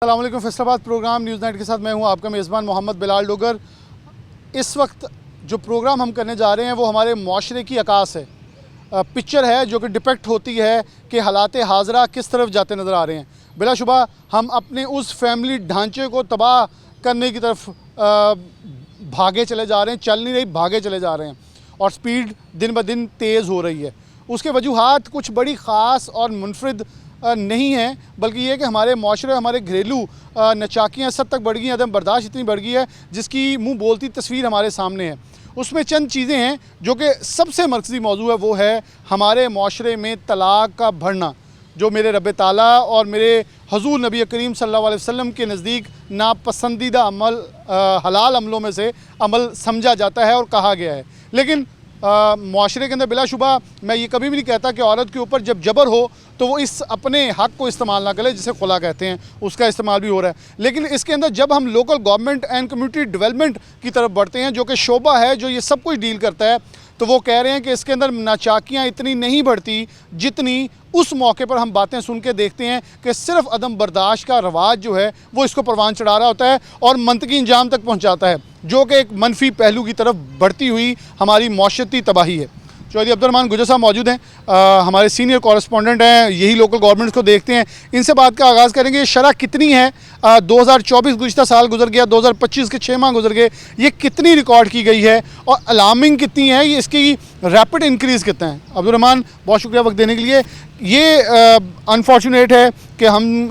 अस्सलाम वालेकुम। Faisalabad programme news night के साथ मैं हूं आपका मेज़बान मोहम्मद बिलाल डोगर। इस वक्त जो प्रोग्राम हम करने जा रहे हैं वो हमारे माशरे की अक्कास है, पिक्चर है जो कि डिपेक्ट होती है कि हालात हाज़रा किस तरफ जाते नज़र आ रहे हैं। बिलाशुबा हम अपने उस फैमिली ढांचे को तबाह करने की तरफ भागे चले जा रहे हैं, चल नहीं रही, भागे चले जा रहे हैं और स्पीड दिन ब दिन तेज़ हो रही है। उसके वजूहात कुछ बड़ी ख़ास और मुनफरिद नहीं है, बल्कि ये कि हमारे माशरे, हमारे घरेलू नचाकियाँ सब तक बढ़ गई हैं, अदम बर्दाश्त इतनी बढ़ गई है जिसकी मुँह बोलती तस्वीर हमारे सामने है। उसमें चंद चीज़ें हैं जो कि सबसे मरकज़ी मौजू है, वो है हमारे माशरे में तलाक़ का बढ़ना, जो मेरे रब ताला और मेरे हज़ूर नबी करीम सल्लल्लाहु अलैहि वसल्लम के नज़दीक नापसंदीदा अमल, हलाल अमलों में से अमल समझा जाता है और कहा गया है। लेकिन माशरे के अंदर बिलाशुबा मैं ये कभी भी नहीं कहता कि औरत के ऊपर जब जबर हो तो वो इस अपने हक़ को इस्तेमाल ना करे, जिसे खुला कहते हैं, उसका इस्तेमाल भी हो रहा है। लेकिन इसके अंदर जब हम local government and community development की तरफ बढ़ते हैं, जो कि शोबा है जो ये सब कुछ डील करता है, तो वो कह रहे हैं कि इसके अंदर नाचाकियाँ इतनी नहीं बढ़ती जितनी उस मौके पर हम बातें सुन के देखते हैं कि सिर्फ़ अदम बर्दाश्त का रवाज जो है वो इसको परवान चढ़ा रहा होता है और मंतकी इंजाम तक पहुँचाता है, जो कि एक मनफी पहलू की तरफ बढ़ती हुई हमारी मौशरती तबाही है। चौधरी अब्दुर्रहमान गुजर साहब मौजूद हैं, हमारे सीनियर कॉरेस्पॉन्डेंट हैं, यही लोकल गवर्नमेंट्स को देखते हैं। इनसे बात का आगाज़ करेंगे। शरह कितनी है? 2024 गुज़िश्ता साल गुजर गया, 2025 के 6 माह गुजर गए, ये कितनी रिकॉर्ड की गई है और अलार्मिंग कितनी है, ये इसकी रैपिड इंक्रीज़ कितना है? अब्दुर्रहमान, बहुत शुक्रिया वक्त देने के लिए। ये अनफॉर्चुनेट है कि हम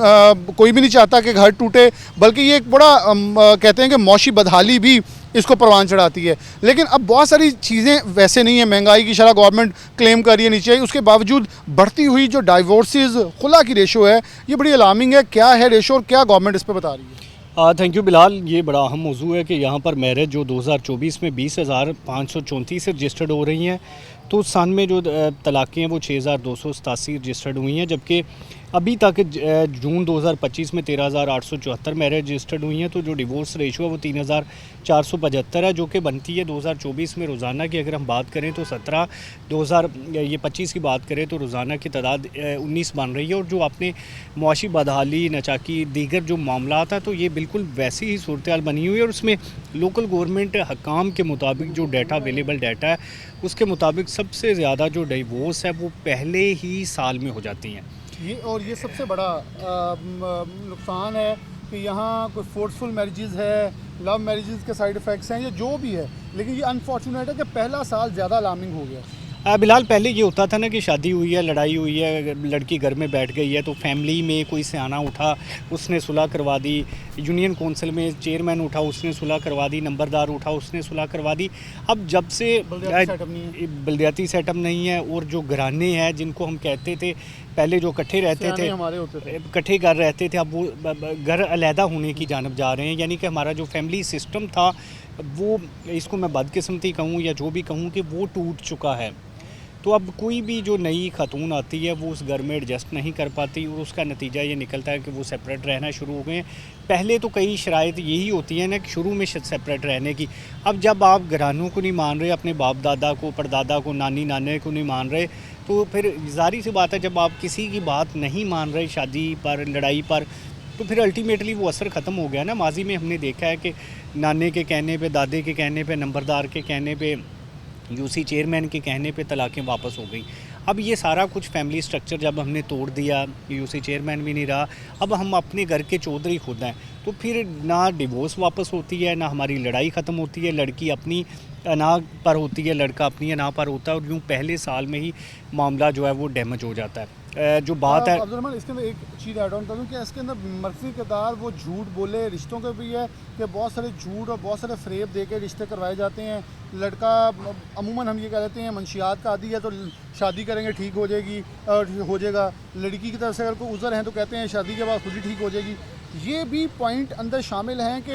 कोई भी नहीं चाहता कि घर टूटे, बल्कि ये एक बड़ा कहते हैं कि मौशी बदहाली भी इसको परवान चढ़ाती है। लेकिन अब बहुत सारी चीज़ें वैसे नहीं है, महंगाई की शरह गवर्नमेंट क्लेम कर रही है नीचे, उसके बावजूद बढ़ती हुई जो डाइवोर्सेस खुला की रेशो है ये बड़ी अलार्मिंग है। क्या है रेशो और क्या गवर्नमेंट इस पर बता रही है? Thank you Bilal. ये बड़ा अहम मौजू है कि यहाँ पर मैरिज जो 2024 में 20,534 रजिस्टर्ड हो रही हैं, तो उस सन में जो तलाक़ें हैं वो 6,287 रजिस्टर्ड हुई हैं, जबकि अभी तक जून 2025 में 13,874 मैरिज रजिस्टर्ड हुई हैं। तो जो डिवोर्स रेशो है वो 3,475 है, जो कि बनती है 2024 में रोज़ाना की अगर हम बात करें तो 25 की बात करें तो रोज़ाना की तादाद 19 बन रही है। और जो आपने मुआशी बदहाली, नचाकी, दीगर जो मामला था, तो ये बिल्कुल वैसी ही सूरत हाल बनी हुई है। और उसमें लोकल गवर्नमेंट हकाम के मुताबिक जो डाटा अवेलेबल डाटा है उसके मुताबिक सबसे ज़्यादा जो डिवोर्स है वो पहले ही साल में हो जाती हैं। ये सबसे बड़ा नुकसान है कि यहाँ कोई फोर्सफुल मैरिजेज़ है, लव मैरिजेज़ के साइड इफ़ेक्ट्स हैं, ये जो भी है, लेकिन ये अनफॉर्चुनेट है कि पहला साल ज़्यादा अलार्मिंग हो गया। बिलाल, पहले ये होता था ना कि शादी हुई है, लड़ाई हुई है, लड़की घर में बैठ गई है तो फैमिली में कोई सियाना उठा, उसने सुलह करवा दी, यूनियन कौंसिल में चेयरमैन उठा, उसने सुलह करवा दी, नंबरदार उठा, उसने सुलह करवा दी। अब जब से बल्दियाती सेटअप नहीं है और जो घराने हैं जिनको हम कहते थे पहले जो इकट्ठे रहते थे, इकट्ठे घर रहते थे, अब वो घर अलहदा होने की जानब जा रहे हैं। यानी कि हमारा जो फैमिली सिस्टम था वो, इसको मैं बदकिस्मती कहूँ या जो भी कहूँ, कि वो टूट चुका है। तो अब कोई भी जो नई खातून आती है वो उस घर में एडजस्ट नहीं कर पाती और उसका नतीजा ये निकलता है कि वो सेपरेट रहना शुरू हो गए हैं। पहले तो कई शराइत यही होती हैं ना कि शुरू में सेपरेट रहने की। अब जब आप घरानों को नहीं मान रहे, अपने बाप दादा को, परदादा को, नानी नाने को नहीं मान रहे, तो फिर ज़ाहिर सी बात है जब आप किसी की बात नहीं मान रहे शादी पर, लड़ाई पर, तो फिर अल्टीमेटली वो असर ख़त्म हो गया ना। माजी में हमने देखा है कि नाने के कहने पे, दादे के कहने पे, नंबरदार के कहने पे, यूसी चेयरमैन के कहने पे तलाक़ें वापस हो गई। अब ये सारा कुछ फैमिली स्ट्रक्चर जब हमने तोड़ दिया, यूसी चेयरमैन भी नहीं रहा, अब हम अपने घर के चौधरी खुद हैं, तो फिर ना डिवोर्स वापस होती है, ना हमारी लड़ाई ख़त्म होती है, लड़की अपनी अना पर होती है, लड़का अपनी अना पर होता है, और यूँ पहले साल में ही मामला जो है वो डैमेज हो जाता है। जो बात है अब्दुर्रहमान, इसके अंदर एक चीज़ ऐड ऑन कर दूँ कि इसके अंदर मरकज़ी किरदार वो झूठ बोले रिश्तों के भी है कि बहुत सारे झूठ और बहुत सारे फ़रेब दे के रिश्ते करवाए जाते हैं। लड़का अमूमन हम ये कह देते हैं मंशियात का आदी है तो शादी करेंगे ठीक हो जाएगी और हो जाएगा, लड़की की तरफ से अगर कोई उज़र हैं तो कहते हैं शादी के बाद खुद ही ठीक हो जाएगी। ये भी पॉइंट अंदर शामिल हैं कि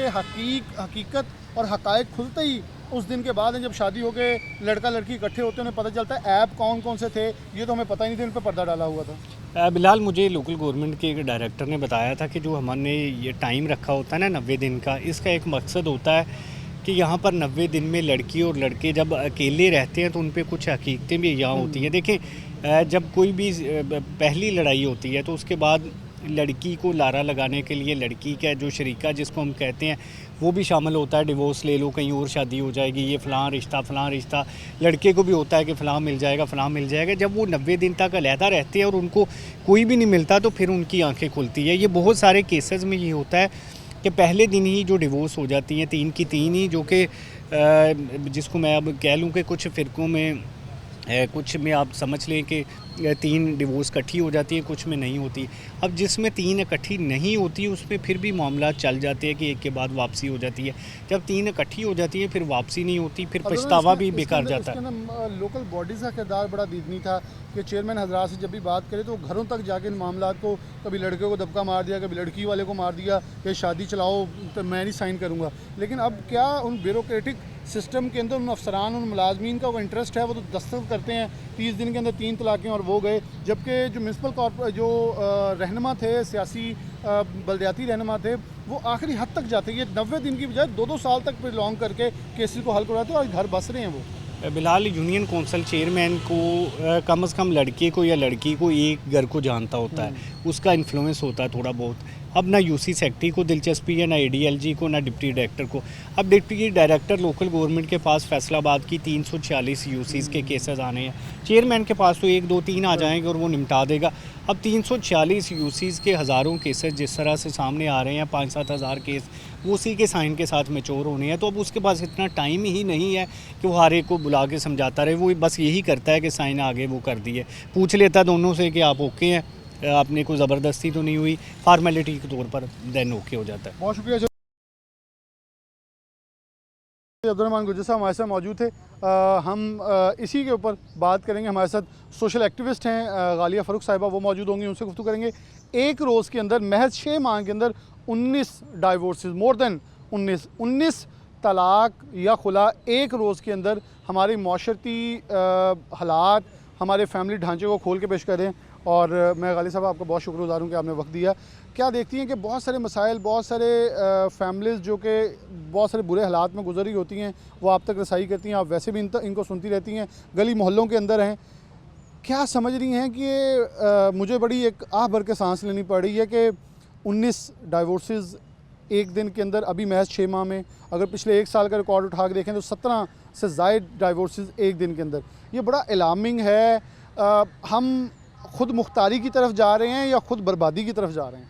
हकीकत और हक़ाइक़ खुलते ही उस दिन के बाद जब शादी हो गए, लड़का लड़की इकट्ठे होते हैं, उन्हें पता चलता है ऐप कौन कौन से थे, ये तो हमें पता ही नहीं था, इन पर पर्दा डाला हुआ था। बिलाल, मुझे लोकल गवर्नमेंट के एक डायरेक्टर ने बताया था कि जो हमने ये टाइम रखा होता है ना 90 दिन का, इसका एक मकसद होता है कि यहाँ पर 90 दिन में लड़की और लड़के जब अकेले रहते हैं तो उन पर कुछ हकीकतें भी यहाँ होती हैं। देखें, जब कोई भी पहली लड़ाई होती है तो उसके बाद लड़की को लारा लगाने के लिए लड़की का जो शरीका जिसको हम कहते हैं वो भी शामिल होता है। डिवोर्स ले लो, कहीं और शादी हो जाएगी, ये फ़लाँ रिश्ता। लड़के को भी होता है कि फ़लाँ मिल जाएगा। जब वो 90 दिन तक अलहदा रहते हैं और उनको कोई भी नहीं मिलता तो फिर उनकी आंखें खुलती है। ये बहुत सारे केसेस में ये होता है कि पहले दिन ही जो डिवोर्स हो जाती हैं 3 की 3 ही, जो कि जिसको मैं अब कह लूँ कि कुछ फ़िरक़ों में कुछ में आप समझ लें कि 3 डिवोर्स इकट्ठी हो जाती है, कुछ में नहीं होती। अब जिसमें 3 इकट्ठी नहीं होती उसमें फिर भी मामला चल जाते हैं कि एक के बाद वापसी हो जाती है। जब 3 इकट्ठी हो जाती है फिर वापसी नहीं होती, फिर पछतावा भी बेकार जाता है। लोकल बॉडीज़ का किरदार बड़ा दीदनी था कि चेयरमैन हजरात से जब भी बात करें तो घरों तक जाके इन मामला को कभी लड़के को दबका मार दिया, कभी लड़की वाले को मार दिया कि शादी चलाओ तो मैं नहीं साइन करूँगा। लेकिन अब क्या उन ब्यूरोक्रेटिक सिस्टम के अंदर उन अफसरान उन मुलाजमीन का वो इंटरेस्ट है, वो तो दस्तखत करते हैं 30 दिन के अंदर 3 तलाक़ें और वो गए। जबकि जो म्यूनसिपल जो रहनुमा थे, सियासी बलदियाती रहनुमा थे, वो आखिरी हद तक जाते। ये 90 दिन की बजाय 2-2 साल तक प्रोलॉन्ग करके केसेस को हल करवाते हैं और घर बस रहे हैं वो। बिलाल यूनियन कौंसिल चेयरमैन को कम से कम लड़के को या लड़की को एक घर को जानता होता है, उसका इन्फ्लुएंस होता है थोड़ा बहुत। अब ना यूसी सेक्रेटरी को दिलचस्पी है, ना एडीएलजी को, ना डिप्टी डायरेक्टर को। अब डिप्टी डायरेक्टर लोकल गवर्नमेंट के पास फैसलाबाद की 346 यूसीज़ के केसेस आने हैं, चेयरमैन के पास तो 1 2 3 आ जाएंगे और वो निपटा देगा। अब 346 यूसीज़ के हज़ारों केसेस जिस तरह से सामने आ रहे हैं, 5-7 हज़ार केस वो उसी के साइन के साथ मैच्योर होने हैं। तो अब उसके पास इतना टाइम ही नहीं है कि वो हर एक को बुला के समझाता रहे। वो बस यही करता है कि साइन आगे वो कर दिए, पूछ लेता दोनों से कि आप ओके हैं, आपने कोई ज़बरदस्ती तो नहीं हुई, फार्मेलिटी के तौर पर देन ओके हो जाता है। बहुत शुक्रिया। अब्दुर्रहमान गुज्जर साहब हमारे साथ मौजूद थे। हम इसी के ऊपर बात करेंगे। हमारे साथ सोशल एक्टिविस्ट हैं गालिया फ़ारूक साहिबा, वो मौजूद होंगी, उनसे गुफ्तगू करेंगे। एक रोज़ के अंदर महज 6 माह के अंदर 19 डाइवोर्सेस, मोर देन 19 तलाक या खुला एक रोज़ के अंदर हमारी माशरती हालात, हमारे फैमिली ढांचे को खोल के पेश करें। और मैं गालिया साहब आपका बहुत शुक्रगुज़ार हूँ कि आपने वक्त दिया। क्या देखती हैं कि बहुत सारे मसाइल, बहुत सारे फैमिलीज़ जो कि बहुत सारे बुरे हालात में गुजरी होती हैं, वो आप तक रसाई करती हैं, आप वैसे भी इनको सुनती रहती हैं, गली मोहल्लों के अंदर हैं। क्या समझ रही हैं कि मुझे बड़ी एक आह भर के सांस लेनी पड़ रही है कि 19 डाइवोर्सेस एक दिन के अंदर, अभी महज 6 माह में, अगर पिछले 1 साल का रिकॉर्ड उठा के देखें तो 17 से ज़ायद डाइवोर्सेस एक दिन के अंदर। ये बड़ा अलार्मिंग है। हम खुद मुख्तारी की तरफ जा रहे हैं या खुद बर्बादी की तरफ जा रहे हैं?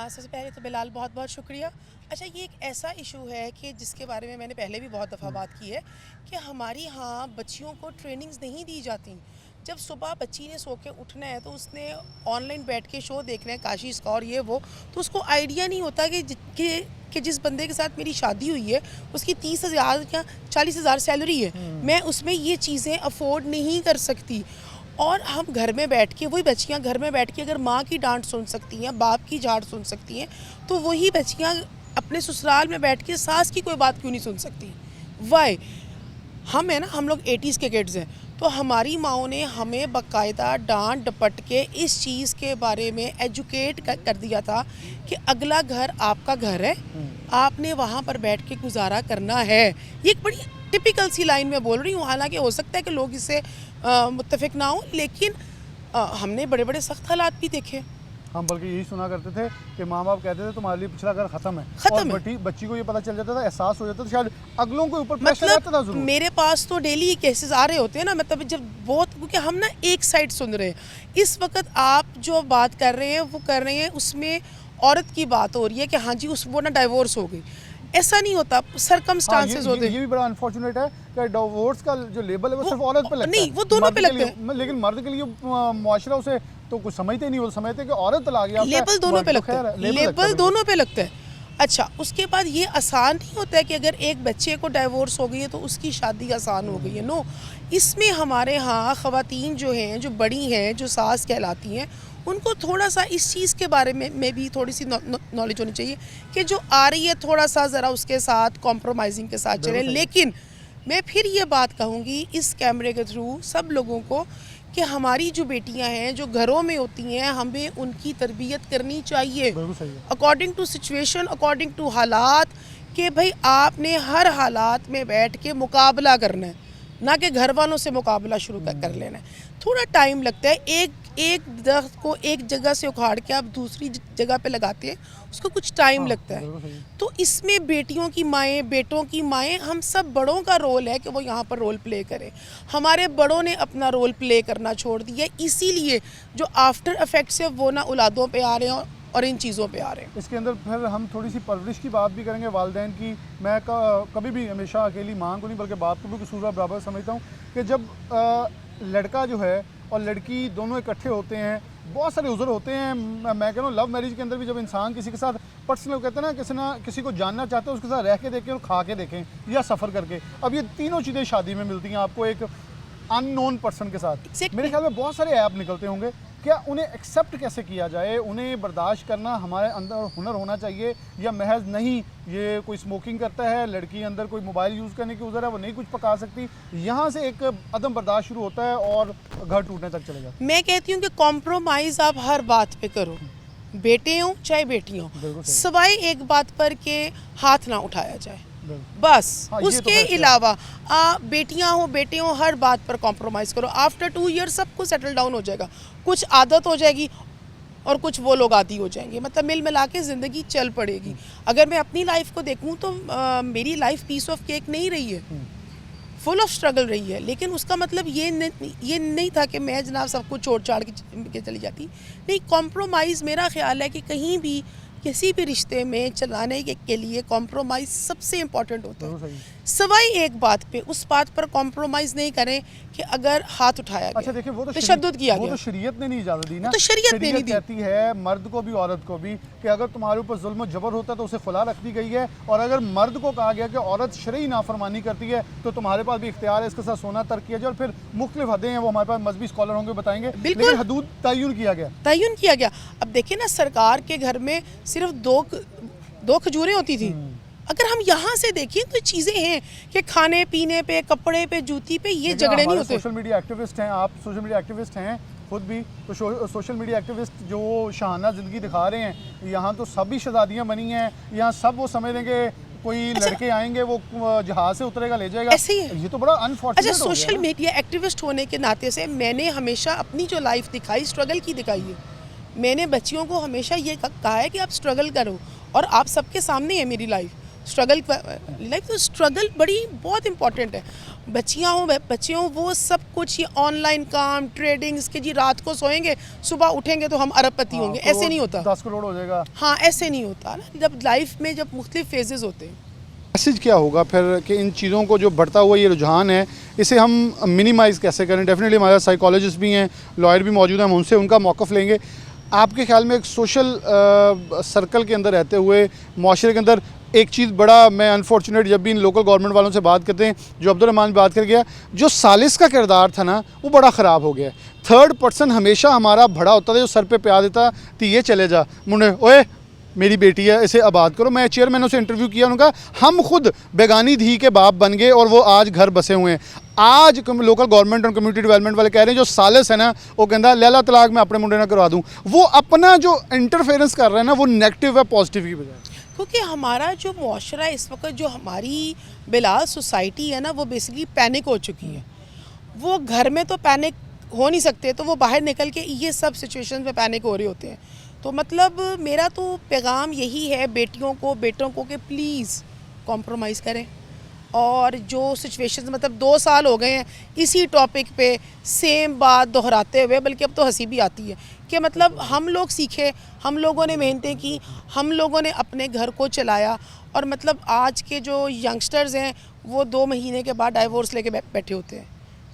सबसे पहले तो बिलाल बहुत बहुत शुक्रिया। अच्छा, ये एक ऐसा इशू है कि जिसके बारे में मैंने पहले भी बहुत दफ़ा बात की है कि हमारे यहाँ बच्चियों को ट्रेनिंग्स नहीं दी जाती। जब सुबह बच्ची ने सो के उठना है तो उसने ऑनलाइन बैठ के शो देखना है, काशी स्कोर ये वो, तो उसको आइडिया नहीं होता कि जिस बंदे के साथ मेरी शादी हुई है उसकी 30,000 या 40,000 सैलरी है, मैं उसमें ये चीज़ें अफोर्ड नहीं कर सकती। और हम घर में बैठ के, वही बच्चियां घर में बैठ के अगर माँ की डांट सुन सकती हैं, बाप की डांट सुन सकती हैं, तो वही बच्चियां अपने ससुराल में बैठ के सास की कोई बात क्यों नहीं सुन सकती? वाई? हम है ना, हम लोग 80s के किड्स हैं, तो हमारी माओं ने हमें बाकायदा डांट डपट के इस चीज़ के बारे में एजुकेट कर दिया था कि अगला घर आपका घर है, आपने वहाँ पर बैठ के गुजारा करना है। ये एक बड़ी टिपिकल सी लाइन में बोल रही हूँ, हालांकि हो सकता है कि लोग इससे मुत्तफिक ना हो, लेकिन हमने बड़े बड़े सख्त हालात भी देखे। हम बल्कि यही सुना करते थे कि माँ बाप कहते थे तुम्हारे लिए पिछला घर ख़त्म है, और बच्ची को ये पता चल जाता था, एहसास हो जाता था, शायद अगलों के ऊपर प्रेशर रहता था ज़रूर। मेरे पास तो डेली केसेस आ रहे होते हैं ना, मतलब जब बहुत, क्योंकि हम ना एक साइड सुन रहे हैं। इस वक्त आप जो बात कर रहे हैं वो कर रहे हैं, उसमें औरत की बात हो रही है कि हाँ जी वो ना डाइवोर्स हो गई। ऐसा नहीं होता, सर्कमस्टांसेस होते हैं। ये भी बड़ा अनफॉर्चुनेट है कि डिवोर्स का जो लेबल है वो सिर्फ औरत पे लगता है, नहीं वो दोनों पे लगता है। लेकिन मर्द के लिए मुआशरा उसे तो कुछ समझते नहीं, वो समझते कि औरत तलाक याफ्ता है। लेबल दोनों पे लगता है, लेबल दोनों पे लगता है। अच्छा, उसके बाद ये आसान नहीं होता है कि अगर एक बच्चे को डाइवोर्स हो गई है तो उसकी शादी आसान हो गई है। नो, इसमें हमारे यहाँ ख़वातीन जो हैं, जो बड़ी हैं, जो सास कहलाती हैं, उनको थोड़ा सा इस चीज़ के बारे में भी थोड़ी सी नॉलेज होनी चाहिए कि जो आ रही है थोड़ा सा ज़रा उसके साथ कॉम्प्रोमाइजिंग के साथ चलें। लेकिन मैं फिर ये बात कहूँगी इस कैमरे के थ्रू सब लोगों को कि हमारी जो बेटियां हैं, जो घरों में होती हैं, हमें उनकी तरबियत करनी चाहिए according to situation, according to हालात, कि भाई आपने हर हालात में बैठ के मुकाबला करना है, ना कि घर वालों से मुकाबला शुरू कर लेना है। थोड़ा टाइम लगता है। एक दरख्त को एक जगह से उखाड़ के आप दूसरी जगह पे लगाते हैं, उसको कुछ टाइम लगता है। तो इसमें बेटियों की माएँ, बेटों की माएँ, हम सब बड़ों का रोल है कि वो यहाँ पर रोल प्ले करें। हमारे बड़ों ने अपना रोल प्ले करना छोड़ दिया, इसीलिए जो आफ्टर इफेक्ट्स है वो ना औलादों पे आ रहे हैं और इन चीज़ों पे आ रहे हैं। इसके अंदर फिर हम थोड़ी सी परवरिश की बात भी करेंगे वालिदैन की। मैं कभी भी हमेशा अकेली माँ को नहीं बल्कि बाप को भी कसूरवार बराबर समझता हूँ कि जब लड़का जो है और लड़की दोनों इकट्ठे होते हैं, बहुत सारे उज़र होते हैं। मैं कह रहा हूँ लव मैरिज के अंदर भी जब इंसान किसी के साथ पर्सनल कहते हैं ना किसी को जानना चाहते हैं, उसके साथ रह के देखें और खा के देखें या सफ़र करके, अब ये तीनों चीज़ें शादी में मिलती हैं आपको एक अननोन पर्सन के साथ। मेरे ख्याल में बहुत सारे ऐप निकलते होंगे, क्या उन्हें एक्सेप्ट कैसे किया जाए, उन्हें बर्दाश्त करना हमारे अंदर हुनर होना चाहिए या महज नहीं, ये कोई स्मोकिंग करता है, लड़की अंदर कोई मोबाइल यूज़ करने की उज़र है, वो नहीं कुछ पका सकती, यहाँ से एक अदम बर्दाश्त शुरू होता है और घर टूटने तक चले जाता है। मैं कहती हूँ कि कॉम्प्रोमाइज़ आप हर बात पे करो, बेटे हों चाहे बेटी हों, सवाए एक बात पर के हाथ ना उठाया जाए बस। हाँ, ये उसके तो अलावा बेटियां हो बेटे हो, हर बात पर कॉम्प्रोमाइज़ करो। आफ्टर 2 ईयर सब कुछ सेटल डाउन हो जाएगा, कुछ आदत हो जाएगी और कुछ वो लोग आदी हो जाएंगे, मतलब मिल मिला के ज़िंदगी चल पड़ेगी। अगर मैं अपनी लाइफ को देखूं तो मेरी लाइफ पीस ऑफ केक नहीं रही है, फुल ऑफ स्ट्रगल रही है। लेकिन उसका मतलब ये नहीं था कि मैं जनाब सब कुछ छोड़ छाड़ के चली जाती। नहीं, कॉम्प्रोमाइज़ मेरा ख्याल है कि कहीं भी किसी भी रिश्ते में चलाने के लिए कॉम्प्रोमाइज़ सबसे इम्पॉर्टेंट होता है। सवाई एक बात पे, उस बात पर कॉम्प्रोमाइज़ नहीं करें कि अगर हाथ उठाया गया, अच्छा देखिए, वो तो तशद्दुद किया वो गया, तो शरीयत ने नहीं इजाज़त दी ना। तो शरीयत ने नहीं दी। कहती है मर्द को भी औरत को भी कि अगर तुम्हारे ऊपर जुल्म जबर होता है तो उसे खुला रख दी गई है, और अगर मर्द को कहा गया कि औरत शरई नाफरमानी करती है तो तुम्हारे पास भी इख्तियार है इसके साथ सोना तर्क किया जाए। और फिर मुख्तलिफ हदें हैं, वो हमारे पास मजहबी स्कॉलर होंगे बताएंगे, लेकिन हदूद तयन किया गया। अब देखिए ना, सरकार के घर में सिर्फ दो खजूरें होती थी। अगर हम यहाँ से देखें तो चीज़ें हैं कि खाने पीने पे, कपड़े पे, जूती पे ये झगड़े नहीं होते। सोशल मीडिया एक्टिविस्ट हैं, आप सोशल मीडिया एक्टिविस्ट हैं खुद भी, तो सोशल मीडिया एक्टिविस्ट जो शाहाना ज़िंदगी दिखा रहे हैं, यहाँ तो सभी शहजादियाँ बनी हैं, यहाँ सब वो समझ लेंगे कोई लड़के आएंगे वो जहाज से उतरेगा ले जाएगा, ऐसे ही है। ये तो बड़ा अनफॉर्चुनेट। अच्छा, सोशल मीडिया एक्टिविस्ट होने के नाते से मैंने हमेशा अपनी जो लाइफ दिखाई, स्ट्रगल की दिखाई है। मैंने बच्चियों को हमेशा ये कहा है कि आप स्ट्रगल करो, और आप सबके सामने है मेरी लाइफ तो स्ट्रगल बहुत इंपॉर्टेंट है। बच्चियाँ हो बच्चे हों, वो सब कुछ ये ऑनलाइन काम, ट्रेडिंग, इसके जी रात को सोएंगे, सुबह उठेंगे तो हम अरबपति होंगे, ऐसे नहीं होता। 10 करोड़ हो जाएगा। हाँ, ऐसे नहीं होता ना, जब लाइफ में जब मुख्तलिफ फेजेस होते हैं। मैसेज क्या होगा फिर कि इन चीज़ों को जो बढ़ता हुआ ये रुझान है, इसे हम मिनिमाइज़ कैसे करें? डेफिनेटली हमारे साइकोलॉजिस्ट भी हैं, लॉयर भी मौजूद हैं, हम उनसे उनका मौक़िफ़ लेंगे। आपके ख्याल में एक सोशल सर्कल के अंदर रहते हुए माशरे के अंदर एक चीज़ बड़ा, मैं अनफॉर्चुनेट जब भी इन लोकल गवर्नमेंट वालों से बात करते हैं, जो अब्दुर्रहमान बात कर गया, जो सालिस का किरदार था ना वो बड़ा ख़राब हो गया। थर्ड पर्सन हमेशा हमारा बड़ा होता था जो सर पे प्यार देता तो ये चले जा मुंडे, ओए मेरी बेटी है इसे आबाद करो। मैं चेयरमैनों से इंटरव्यू किया, उन्होंने कहा हम खुद बेगानी धी के बाप बन गए और वो आज घर बसे हुए हैं। आज लोकल गवर्नमेंट और कम्युनिटी डेवलपमेंट वाले कह रहे हैं जो सालिस है ना वो कहता लैला तलाक मैं अपने मुंडे ना करवा दूँ। वो अपना जो इंटरफेरेंस कर रहे हैं ना वो नेगेटिव है, पॉजिटिव की बजाय। क्योंकि हमारा जो मुआशरा इस वक्त, जो हमारी बिलाल सोसाइटी है ना, वो बेसिकली पैनिक हो चुकी है। वो घर में तो पैनिक हो नहीं सकते, तो वो बाहर निकल के ये सब सिचुएशन में पैनिक हो रहे होते हैं। तो मतलब मेरा तो पैगाम यही है बेटियों को, बेटों को, कि प्लीज़ कॉम्प्रोमाइज़ करें। और जो सिचुएशंस, मतलब 2 साल हो गए हैं इसी टॉपिक पे सेम बात दोहराते हुए, बल्कि अब तो हंसी भी आती है कि मतलब हम लोग सीखे, हम लोगों ने मेहनतें की, हम लोगों ने अपने घर को चलाया, और मतलब आज के जो यंगस्टर्स हैं वो 2 महीने के बाद डाइवोर्स लेके बैठे होते हैं।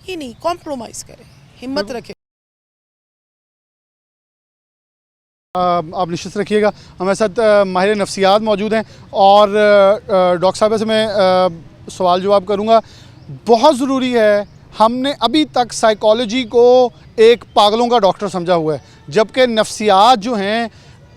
ये नहीं, कॉम्प्रोमाइज़ करें, हिम्मत रखें। आप निश्चित रखिएगा। हमारे साथ माहिर नफ्सियात मौजूद हैं और डॉक्टर साहब से मैं सवाल जवाब करूंगा। बहुत ज़रूरी है, हमने अभी तक साइकोलॉजी को एक पागलों का डॉक्टर समझा हुआ है, जबकि नफ्सियात जो हैं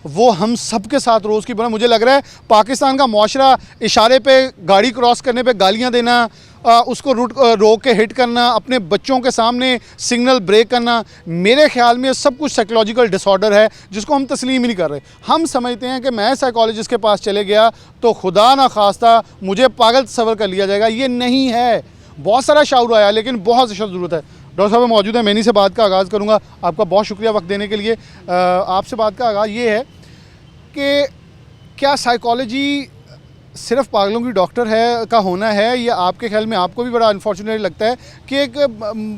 वो हम सब के साथ रोज़ की बना। मुझे लग रहा है पाकिस्तान का मुआशरा इशारे पे गाड़ी क्रॉस करने पे गालियां देना, उसको रोक के हिट करना, अपने बच्चों के सामने सिग्नल ब्रेक करना, मेरे ख्याल में सब कुछ साइकोलॉजिकल डिसऑर्डर है जिसको हम तस्लीम ही नहीं कर रहे। हम समझते हैं कि मैं साइकोलॉजिस्ट के पास चले गया तो खुदा ना खास्ता मुझे पागल तस्वर कर लिया जाएगा। ये नहीं है। बहुत सारा शाउर आया लेकिन बहुत ज़्यादा ज़रूरत है। डॉक्टर साहब मौजूद हैं, मैं इन्हीं से बात का आगाज़ करूँगा। आपका बहुत शुक्रिया वक्त देने के लिए। आपसे बात का आगाज़ ये है कि क्या साइकोलॉजी सिर्फ पागलों की डॉक्टर है का होना है, या आपके ख्याल में आपको भी बड़ा अनफॉर्चुनेट लगता है कि एक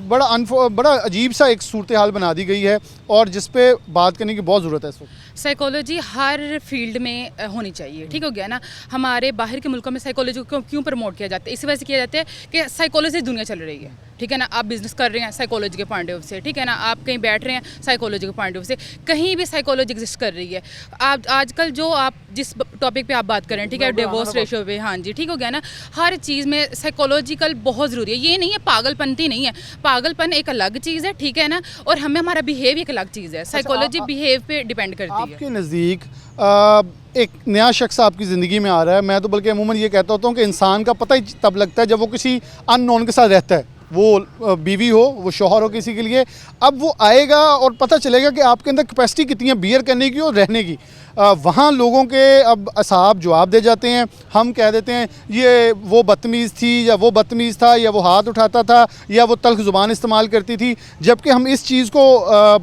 बड़ा अजीब सा एक सूरत हाल बना दी गई है और जिस पे बात करने की बहुत ज़रूरत है इस वक्त? साइकोलॉजी हर फील्ड में होनी चाहिए, ठीक हो गया ना। हमारे बाहर के मुल्कों में साइकोलॉजी को क्यों प्रमोट किया जाता है? इसी वजह से किया जाता है कि साइकोलॉजी से दुनिया चल रही है, ठीक है ना। आप बिज़नेस कर रहे हैं साइकोलॉजी के पॉइंट ऑफ से, ठीक है ना। आप कहीं बैठ रहे हैं साइकोलॉजी के पॉइंट ऑफ से, कहीं भी साइकोलॉजी एग्जिस्ट कर रही है। आप आजकल जो आप जिस टॉपिक पे आप बात कर रहे हैं, ठीक है, डिवोर्स रेशो पे, हाँ जी, ठीक हो गया ना। हर चीज़ में साइकोलॉजिकल बहुत ज़रूरी है। ये नहीं है पागलपंती नहीं है, पागलपन एक अलग चीज़ है, ठीक है ना। और हमें हमारा बिहेव एक अलग चीज़ है। साइकोलॉजी बिहेव पे डिपेंड करती है। आपके नज़दीक एक नया शख्स आपकी ज़िंदगी में आ रहा है, मैं तो बल्कि अमूमन ये कहता होता हूँ कि इंसान का पता ही तब लगता है जब वो किसी अननोन के साथ रहता है, वो बीवी हो, वो शौहर हो किसी के लिए। अब वो आएगा और पता चलेगा कि आपके अंदर कैपेसिटी कितनी है बियर करने की और रहने की। वहाँ लोगों के अब असाब जवाब दे जाते हैं, हम कह देते हैं ये वो बदतमीज़ थी, या वो बदतमीज़ था, या वो हाथ उठाता था, या वो तल्ख ज़ुबान इस्तेमाल करती थी, जबकि हम इस चीज़ को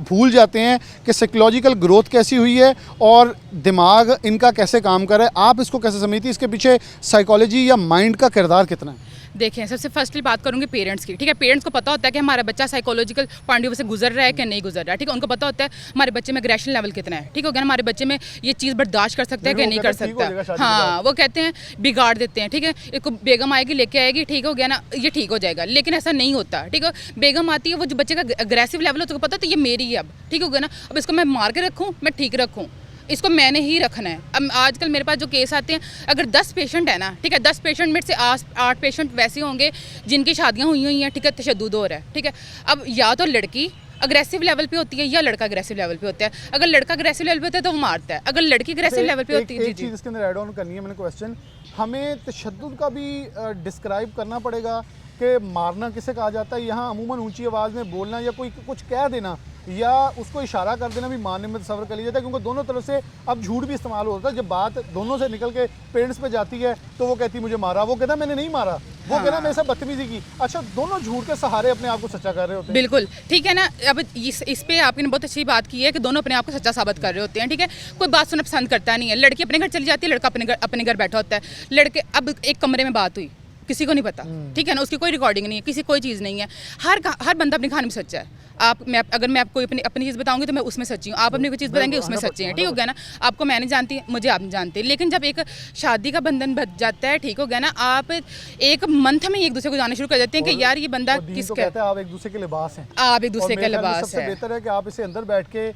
भूल जाते हैं कि साइकोलॉजिकल ग्रोथ कैसी हुई है और दिमाग इनका कैसे काम कर रहा है। आप इसको कैसे समझती हैं? इसके पीछे साइकोलॉजी या माइंड का किरदार कितना है? देखें, सबसे फर्स्टली बात करूँगी पेरेंट्स की, ठीक है। पेरेंट्स को पता होता है कि हमारा बच्चा साइकोलॉजिकल पॉइंट ऑफ व्यू से गुजर रहा है कि नहीं गुजर रहा है, ठीक है। उनको पता होता है हमारे बच्चे में एग्रेशन लेवल कितना है, ठीक हो गया ना। हमारे बच्चे में ये चीज़ बर्दाश्त कर सकता है कि नहीं कर सकता। हाँ, वो कहते हैं बिगाड़ देते हैं, ठीक है। इसको बेगम आएगी लेके आएगी, ठीक हो गया ना, ये ठीक हो जाएगा, लेकिन ऐसा नहीं होता, ठीक है। बेगम आती है, वो जो बच्चे का अग्रेसिव लेवल होता है, उसको पता तो ये मेरी है, अब ठीक हो गया ना। अब इसको मैं मार के रखूँ, मैं ठीक रखूँ, इसको मैंने ही रखना है। अब आजकल मेरे पास जो केस आते हैं, अगर 10 पेशेंट है ना, ठीक है, 10 पेशेंट में से 8 पेशेंट वैसे होंगे जिनकी शादियां हुई हैं, ठीक है, तशद्दुद हो रहा है, ठीक है। अब या तो लड़की अग्रेसिव लेवल पे होती है या लड़का अग्रेसिव लेवल पे होता है। अगर लड़का अग्रेसिव लेवल पे होता है तो वो मारता है, अगर लड़की अग्रेसिव लेवल पे होती है। एक चीज़ इसके अंदर ऐड ऑन करनी है मैंने क्वेश्चन, हमें तशद्दुद का भी डिस्क्राइब करना पड़ेगा कि मारना किसे कहा जाता है। यहाँ अमूमन ऊंची आवाज़ में बोलना या कोई कुछ कह देना या उसको इशारा कर देना भी मारने में तस्वर कर लिया जाता है, क्योंकि दोनों तरफ से अब झूठ भी इस्तेमाल होता है। जब बात दोनों से निकल के पेरेंट्स पे जाती है तो वो कहती मुझे मारा, वो कहता मैंने नहीं मारा, वो कहना मेरे साथ बदतमीजी की। अच्छा, दोनों झूठ के सहारे अपने आप को सच्चा कर रहे होते हैं। बिल्कुल ठीक है ना। अब इस पे आपने बहुत अच्छी बात की है कि दोनों अपने आप को सच्चा साबित कर रहे होते हैं, ठीक है। कोई बात सुनना पसंद करता नहीं है। लड़की अपने घर चली जाती है, लड़का अपने घर बैठा होता है। लड़के, अब एक कमरे में बात हुई, किसी को नहीं पता, ठीक है ना, उसकी कोई रिकॉर्डिंग नहीं है, किसी कोई चीज़ नहीं है। हर बंदा अपनी कहानी में सच्चा है। अगर मैं आपको अपनी चीज़ बताऊंगी तो मैं उसमें सच्ची हूँ, आप अपनी कोई चीज़ बताएंगे उसमें सच्चे हैं, ठीक हो गया ना। आपको मैं नहीं जानती, मुझे आप नहीं जानते, लेकिन जब एक शादी का बंधन बच जाता है, ठीक हो गया ना, आप एक मंथ में एक दूसरे को जानना शुरू कर देते हैं कि यार ये बंदा किसका है। आप एक दूसरे के लिबास हैं, आप एक दूसरे के लिबास है। सबसे बेहतर है कि आप इसे अंदर बैठ के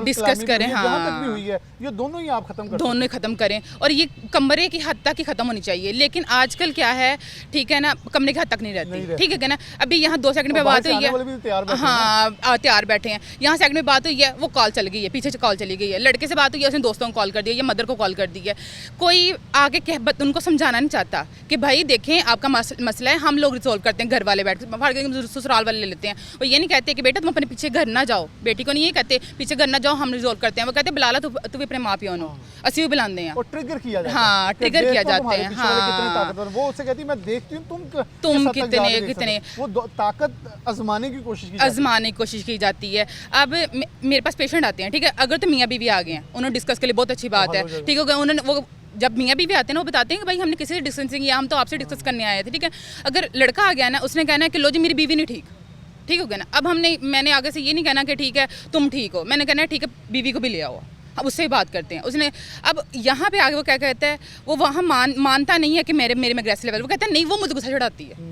डिस्कस करें। हाँ, तक भी हुई है, ये दोनों ही आप खत्म करें, दोनों ही खत्म करें, और ये कमरे की हद तक ही खत्म होनी चाहिए। लेकिन आजकल क्या है, ठीक है ना, कमरे की हद तक नहीं रहती, ठीक है क्या ना। अभी यहाँ 2 सेकंड में बात हुई है, हाँ तैयार बैठे हैं, यहाँ सेकंड में बात हुई है, वो कॉल चल गई है, पीछे से कॉल चली गई है। लड़के से बात हुई है, उसने दोस्तों को कॉल कर दिया या मदर को कॉल कर दी है। कोई आगे उनको समझाना नहीं चाहता कि भाई देखें आपका मसला है, हम लोग रिजोल्व करते हैं, घर वाले बैठ के ससुराल वाले ले लेते हैं। वो ये नहीं कहते कि बेटा तुम अपने पीछे घर ना जाओ, बेटी को नहीं ये कहते पीछे घर ना जाओ, हम रिजोल्व करते हैं। वो कहते हैं बिलाला तू भी अपने माँ प्यो नो, असी भी बुलाते हैं, ट्रिगर किया जाता है। हाँ, ट्रिगर किया जाते हैं। हाँ, वो उससे कहती है मैं देखती हूँ तुम कितने वो ताकत आजमाने की कोशिश की जाती है। अब मेरे पास पेशेंट आते हैं, ठीक है, अगर तो मियाँ बीवी आ गए हैं, उन्होंने डिस्कस के लिए बहुत अच्छी बात है, ठीक है। उन्होंने वो जब मियाँ बीवी आते हैं ना, वो बताते हैं कि भाई हमने किसी से डिस्कस नहीं किया, हम तो आपसे डिस्कस करने आए थे, ठीक है। अगर लड़का आ गया ना, उसने कहना है कि लो जी मेरी बीवी नहीं ठीक हो गया ना। अब मैंने आगे से ये नहीं कहना कि ठीक है तुम ठीक हो, मैंने कहना है ठीक है बीवी को भी ले आओ, अब उससे ही बात करते हैं। उसने अब यहाँ पे आगे वो क्या कहता है, वो वहाँ मानता नहीं है कि मेरे में एग्रेसिव लेवल, वो कहता है नहीं वो मुझे गुस्सा चढ़ाती है,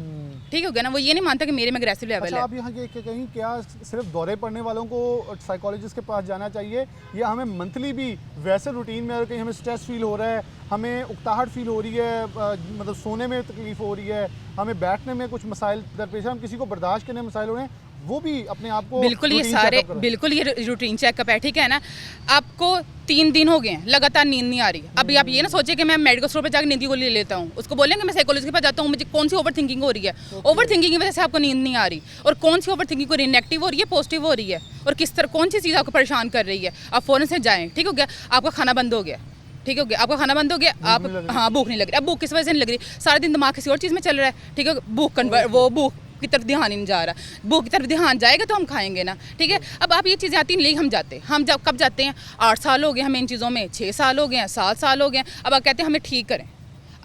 ठीक हो गया ना। वो ये नहीं मानता कि मेरे में एग्रेसिव लेवल है। आप यहाँ के कहीं क्या सिर्फ दौरे पड़ने वालों को साइकोलॉजिस्ट के पास जाना चाहिए, या हमें मंथली भी वैसे रूटीन में अगर कहीं हमें स्ट्रेस फील हो रहा है, हमें उकताहट फील हो रही है, मतलब सोने में तकलीफ हो रही है, हमें बैठने में कुछ मसाइल दरपेश है, हम किसी को बर्दाश्त करने में मसाइल हो रहे हैं, वो भी अपने आप को बिल्कुल ये रूटीन चेकअप है, ठीक है ना। आपको 3 दिन हो गए हैं लगातार नींद नहीं आ रही। अभी आप ये ना सोचिए कि मैं मेडिकल स्टोर पे जाकर नींद की गोली ले लेता हूँ, उसको बोलेंगे मैं साइकोलॉजिस्ट के पास जाता हूँ, मुझे कौन सी ओवर थिंकिंग हो रही है, ओवर थिंकिंग की वजह से आपको नींद नहीं आ रही, और कौन सी ओवर थिंकिंग हो रही है, नेगेटिव हो रही है, पॉजिटिव हो रही है, और किस तरह कौन सी चीज़ आपको परेशान कर रही है। आप फ़ौरन से जाएँ, ठीक हो गया। आपका खाना बंद हो गया, ठीक हो गया, आपका खाना बंद हो गया, आप हाँ भूख नहीं लग रही। अब भूख किस वजह से नहीं लग रही, सारा दिन दिमाग किसी और चीज़ में चल रहा है, ठीक है। भूख की तरफ ध्यान ही नहीं जा रहा। बुक की तरफ ध्यान जाएगा तो हम खाएंगे ना, ठीक है। अब आप ये चीज़ें आती हैं, नहीं हम जाते, हम जब कब जाते हैं, 8 साल हो गए हमें इन चीज़ों में, 6 साल हो गए हैं, 7 साल हो गए हैं। अब आप कहते हैं हमें ठीक करें,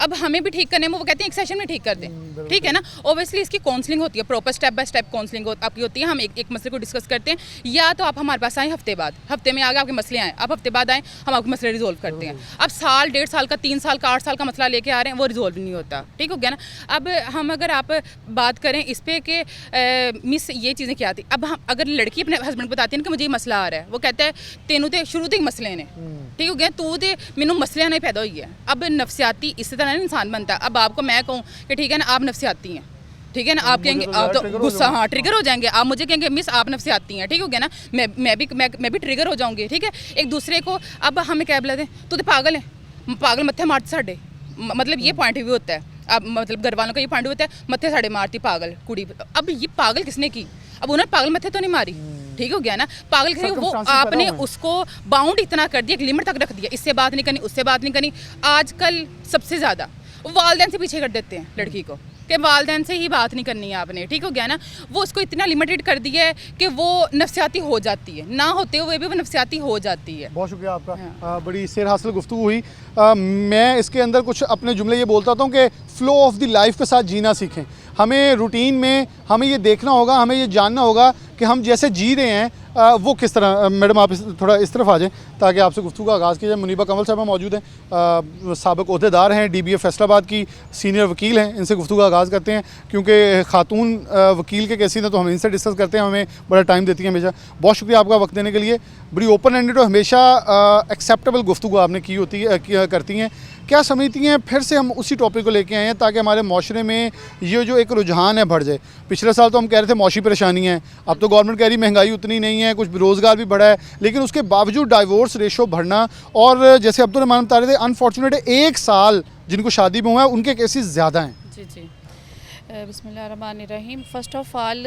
अब हमें भी ठीक करने में वो कहते हैं एक सेशन में ठीक कर दें, ठीक है ना। ओबियसली इसकी काउंसलिंग होती है, proper step by step counselling आपकी होती है। हम एक मसले को डिस्कस करते हैं, या तो आप हमारे पास आएँ हफ्ते बाद, हफ्ते में आगे आपके मसले आएँ, आप हफ्ते बाद आएँ, हम आपके मसले रिजोल्व करते हैं। अब साल, 1.5 साल का, 3 साल का, 8 साल का मसला लेके आ रहे हैं, वो रिजोल्व नहीं होता, ठीक हो गया ना। अब हम अगर आप बात करें इस पर कि मिस ये चीज़ें क्या आती, अब हम अगर लड़की अपने हस्बैंड को बताती है ना कि मुझे ये मसला आ रहा है, वो कहता है तेनू तो शुरू तो ही मसले ने, ठीक हो गया, तू तो मैनू मसले नहीं पैदा हुई है। अब नफसियाती इसी तरह इंसान बनता है। अब आपको मैं कहूँ कि ठीक है ना, आप नफसियाती हैं, ठीक है ना, आप कहेंगे आप तो गुस्सा, हाँ ट्रिगर हो जाएंगे, आप मुझे कहेंगे मिस आप नफसियाती हैं, ठीक हो गया ना, मैं भी ट्रिगर हो जाऊंगी, ठीक है। एक दूसरे को अब हमें क्या बोलते हैं, तू तो पागल है, पागल मत्थे मारते साढ़े, मतलब ये पॉइंट भी होता है। अब मतलब घर वालों का ये पॉइंट होता है, मत्थे साढ़े मारती पागल कुड़ी। अब ये पागल किसने की, अब उन्होंने पागल मत्थे तो नहीं मारी, ठीक हो गया ना। पागल किसने, वो आपने उसको बाउंड इतना कर दिया, एक लिमिट तक रख दिया, इससे बात नहीं करनी, उससे बात नहीं करनी। आजकल सबसे ज़्यादा वालिदैन से पीछे कर देते हैं लड़की को कि वालिदैन से ही बात नहीं करनी है आपने, ठीक हो गया ना। वो उसको इतना लिमिटेड कर दिया है कि वो नफसियाती हो जाती है, ना होते हुए भी वो नफसियाती हो जाती है। बहुत शुक्रिया आपका, बड़ी सेर हासिल गुफ्तगू हुई। मैं इसके अंदर कुछ अपने जुमले ये बोलता हूँ कि फ़्लो ऑफ द लाइफ के साथ जीना सीखें। हमें रूटीन में हमें ये देखना होगा, हमें ये जानना होगा कि हम जैसे जी रहे हैं वो किस तरह। मैडम आप थोड़ा इस तरफ आ जाएं ताकि आपसे गुफ्तगू का आगाज़ किया जाए। मुनीबा कंवल साहब मौजूद हैं, साबिक़ ओहदेदार हैं, DBA फैसलाबाद की सीनियर वकील हैं। इनसे गुफ्तगू का आगाज़ करते हैं क्योंकि ख़ातून वकील के केसेस हैं तो हम इनसे डिस्कस करते हैं, हमें बड़ा टाइम देती हैं हमेशा। बहुत शुक्रिया आपका वक्त देने के लिए। बड़ी ओपन एंडेड और हमेशा एक्सेप्टेबल गुफ्तगू आपने की होती है, करती हैं। क्या समझती हैं फिर से हम उसी टॉपिक को लेके आए हैं ताकि हमारे माशरे में ये जो एक रुझान है बढ़ जाए। पिछले साल तो हम कह रहे थे मौशी परेशानी है, अब तो गवर्नमेंट कह रही महंगाई उतनी नहीं है, कुछ बेरोज़गार भी बढ़ा है, लेकिन उसके बावजूद डाइवोर्स रेशो बढ़ना, और जैसे अब्दुल रहमान बता रहे थे अनफॉर्चुनेट 1 साल जिनको शादी में हुआ है उनके केसेस ज़्यादा हैं। जी जी, बिस्मिल्लाहिर्रहमानिर्रहीम। फ़र्स्ट ऑफ़ ऑल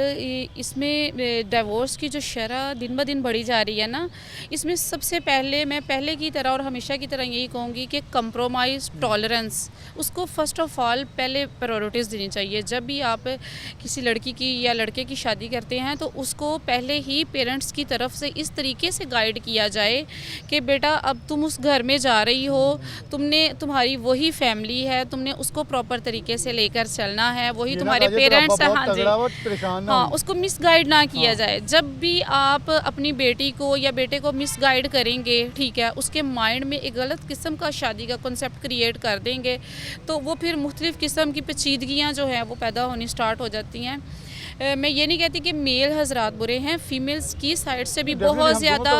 इसमें डिवोर्स की जो शरह दिन ब दिन बढ़ी जा रही है ना, इसमें सबसे पहले मैं पहले की तरह और हमेशा की तरह यही कहूँगी कि कंप्रोमाइज़, टॉलरेंस, उसको फ़र्स्ट ऑफ़ ऑल पहले प्रायोरिटीज़ देनी चाहिए। जब भी आप किसी लड़की की या लड़के की शादी करते हैं तो उसको पहले ही पेरेंट्स की तरफ से इस तरीके से गाइड किया जाए कि बेटा अब तुम उस घर में जा रही हो, तुम्हारी वही फैमिली है, तुमने उसको प्रॉपर तरीके से लेकर चलना है, वही तुम्हारे पेरेंट्स हैं। हाँ जी, हाँ, उसको मिसगाइड ना किया जाए। जब भी आप अपनी बेटी को या बेटे को मिसगाइड करेंगे, ठीक है, उसके माइंड में एक गलत किस्म का शादी का कॉन्सेप्ट क्रिएट कर देंगे तो वो फिर मुख्तलिफ़ किस्म की पेचीदगियाँ जो हैं वो पैदा होनी स्टार्ट हो जाती हैं। मैं ये नहीं कहती कि मेल हजरात बुरे हैं, फ़ीमेल्स की साइड से भी बहुत ज़्यादा,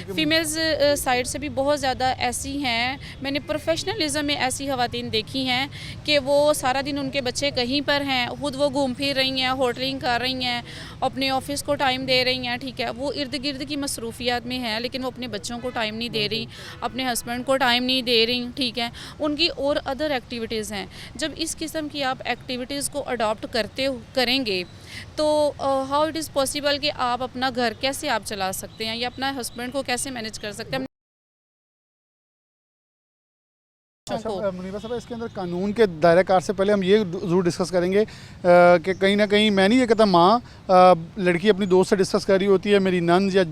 फ़ीमेल्स साइड से भी बहुत ज़्यादा ऐसी हैं। मैंने प्रोफेशनलिज्म में ऐसी ख़वातीन देखी हैं कि वो सारा दिन उनके बच्चे कहीं पर हैं, खुद वो घूम फिर रही हैं, होटलिंग कर रही हैं, अपने ऑफिस को टाइम दे रही हैं, ठीक है, वो इर्द गिर्द की मसरूफियात में हैं, लेकिन वो अपने बच्चों को टाइम नहीं दे रही, अपने हस्बैंड को टाइम नहीं दे रही, ठीक है, उनकी और अदर एक्टिविटीज़ हैं। जब इस किस्म की आप एक्टिविटीज़ को अडॉप्ट करेंगे तो हाउ इट इज़ पॉसिबल कि आप अपना घर कैसे आप चला सकते हैं या अपना हस्बैंड को कैसे मैनेज कर सकते हैं। अच्छा मुनीबा साहब, इसके अंदर कानून के दायरा कार से पहले हम ये ज़रूर डिस्कस करेंगे कि कहीं ना कहीं मैं नहीं ये कहता माँ लड़की अपनी दोस्त से डिस्कस कर रही होती है, मेरी नंद या